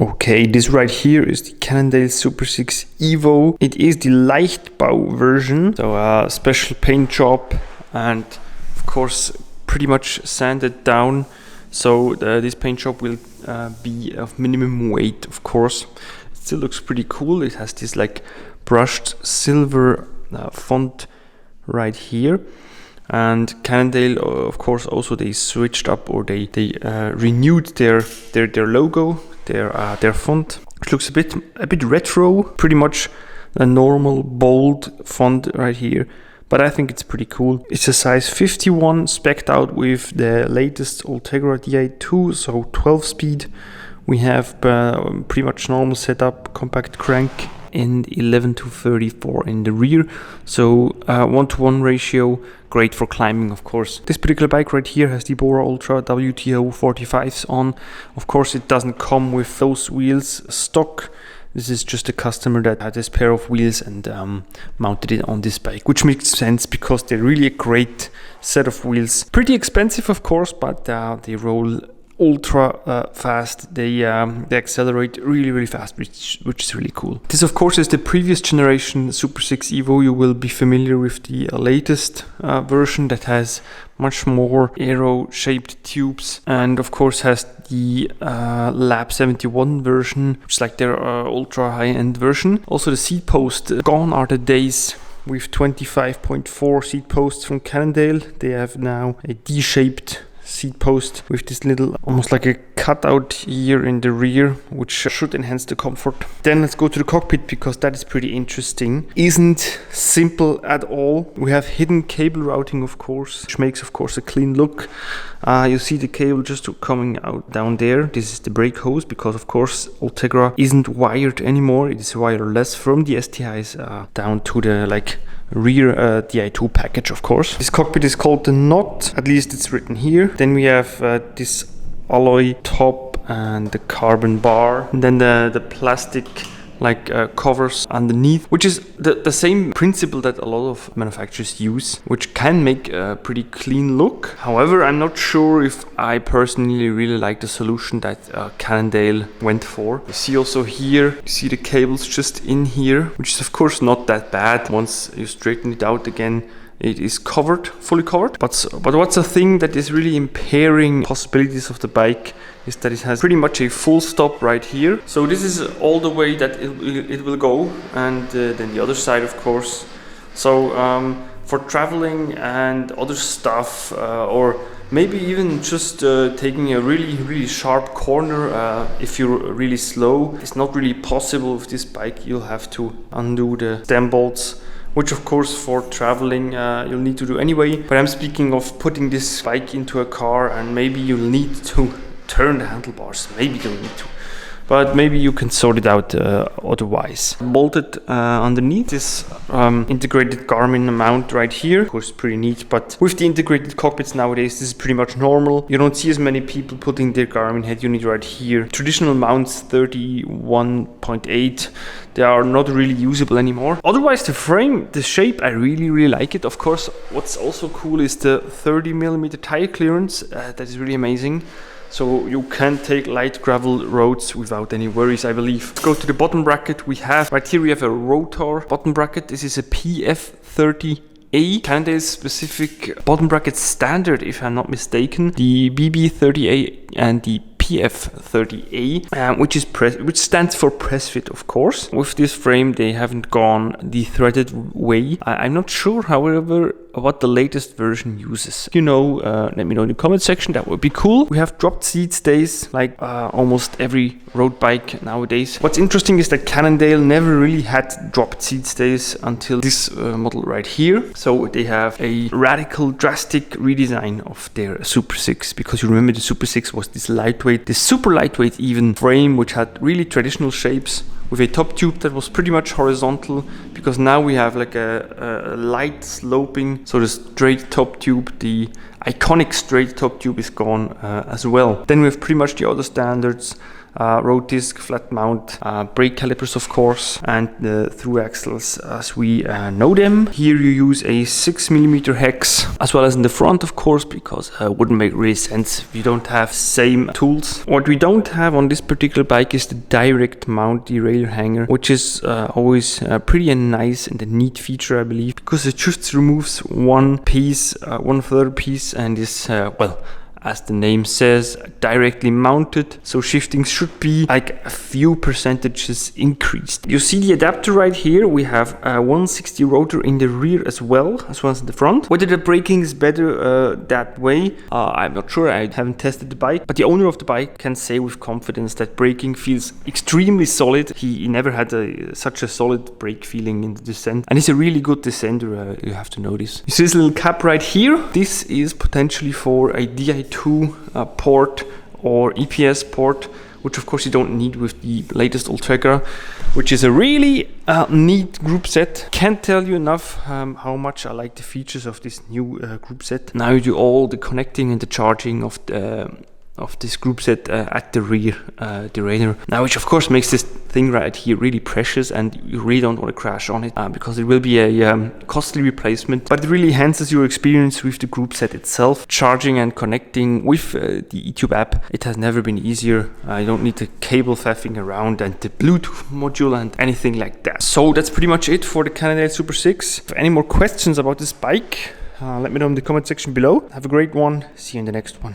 Okay, this right here is the Cannondale Supersix EVO. It is the Leichtbau version, so a special paint job and of course pretty much sanded down. So this paint job will be of minimum weight, of course. It still looks pretty cool. It has this like brushed silver font right here. And Cannondale, of course, also they switched up, or they renewed their logo, their font, which looks a bit retro, pretty much a normal bold font right here. But I think it's pretty cool. It's a size 51, spec'd out with the latest Ultegra Di2, so 12 speed. We have pretty much normal setup, compact crank, and 11:34 in the rear, so 1:1 ratio, great for climbing, of course. This particular bike right here has the Bora Ultra WTO 45s on. Of course, it doesn't come with those wheels stock. This is just a customer that had this pair of wheels and mounted it on this bike, which makes sense because they're really a great set of wheels. Pretty expensive, of course, but they roll ultra fast. They accelerate really fast, which is really cool. This of course is the previous generation Supersix EVO. You will be familiar with the latest version that has much more arrow shaped tubes, and of course has the Lab 71 version, which is like their ultra high-end version. Also the seat post, gone are the days with 25.4 seat posts from Cannondale. They have now a D-shaped seat post with this little, almost like a cutout here in the rear, which should enhance the comfort. Then let's go to the cockpit, because that is pretty interesting. Isn't simple at all. We have hidden cable routing, of course, which makes, of course, a clean look. You see the cable just coming out down there. This is the brake hose, because of course Ultegra isn't wired anymore. It is wireless from the STIs down to the rear Di2 package, of course. This cockpit is called the Knot, at least it's written here. Then we have this alloy top and the carbon bar, and then the plastic covers underneath, which is the same principle that a lot of manufacturers use, which can make a pretty clean look. However, I'm not sure if I personally really like the solution that Cannondale went for. You see also here, you see the cables just in here, which is of course not that bad. Once you straighten it out again, it is covered, fully covered. But what's a thing that is really impairing possibilities of the bike is that it has pretty much a full stop right here. So this is all the way that it will go, and then the other side, of course. So for traveling and other stuff, or maybe even just taking a really sharp corner, if you're really slow, it's not really possible with this bike. You'll have to undo the stem bolts, which of course for traveling you'll need to do anyway. But I'm speaking of putting this bike into a car, and maybe you'll need to turn the handlebars. Maybe you'll need to, but maybe you can sort it out otherwise. Bolted underneath this integrated Garmin mount right here. Of course, pretty neat, but with the integrated cockpits nowadays, this is pretty much normal. You don't see as many people putting their Garmin head unit right here. Traditional mounts 31.8, they are not really usable anymore. Otherwise, the frame, the shape, I really like it. Of course, what's also cool is the 30mm tire clearance. That is really amazing. So you can take light gravel roads without any worries, I believe. Let's go to the bottom bracket. We have right here, we have a rotor bottom bracket. This is a PF30A, Cannondale's specific bottom bracket standard, if I'm not mistaken. The BB30A and the PF30A, which stands for press fit, of course. With this frame, they haven't gone the threaded way. I'm not sure, however, what the latest version uses. Let me know in the comment section. That would be cool. We have dropped seat stays like almost every road bike nowadays. What's interesting is that Cannondale never really had dropped seat stays until this model right here. So they have a radical, drastic redesign of their Supersix, because you remember the Supersix was this lightweight, this super lightweight even frame, which had really traditional shapes, with a top tube that was pretty much horizontal, because now we have like a light sloping, so the straight top tube, the iconic straight top tube, is gone as well. Then we have pretty much the other standards, road disc, flat mount, brake calipers of course, and the through axles as we know them. Here you use a 6mm hex, as well as in the front of course, because it wouldn't make really sense if you don't have same tools. What we don't have on this particular bike is the direct mount derailleur hanger, which is always pretty nice and a neat feature, I believe, because it just removes one piece, one further piece, and is well, as the name says, directly mounted, so shifting should be like a few percentages increased. You see the adapter right here. We have a 160 rotor in the rear as well as in the front. Whether the braking is better that way, I'm not sure. I haven't tested the bike, but the owner of the bike can say with confidence that braking feels extremely solid. He never had such a solid brake feeling in the descent, and he's a really good descender, you have to notice. You see this little cap right here? This is potentially for a Di2 port or EPS port, which of course you don't need with the latest Ultegra, which is a really neat group set. Can't tell you enough how much I like the features of this new group set. Now you do all the connecting and the charging of this group set at the rear derailleur. Now, which of course makes this thing right here really precious, and you really don't want to crash on it because it will be a costly replacement, but it really enhances your experience with the group set itself. Charging and connecting with the eTube app, it has never been easier. You don't need the cable faffing around and the Bluetooth module and anything like that. So that's pretty much it for the Cannondale Supersix. If any more questions about this bike, let me know in the comment section below. Have a great one. See you in the next one.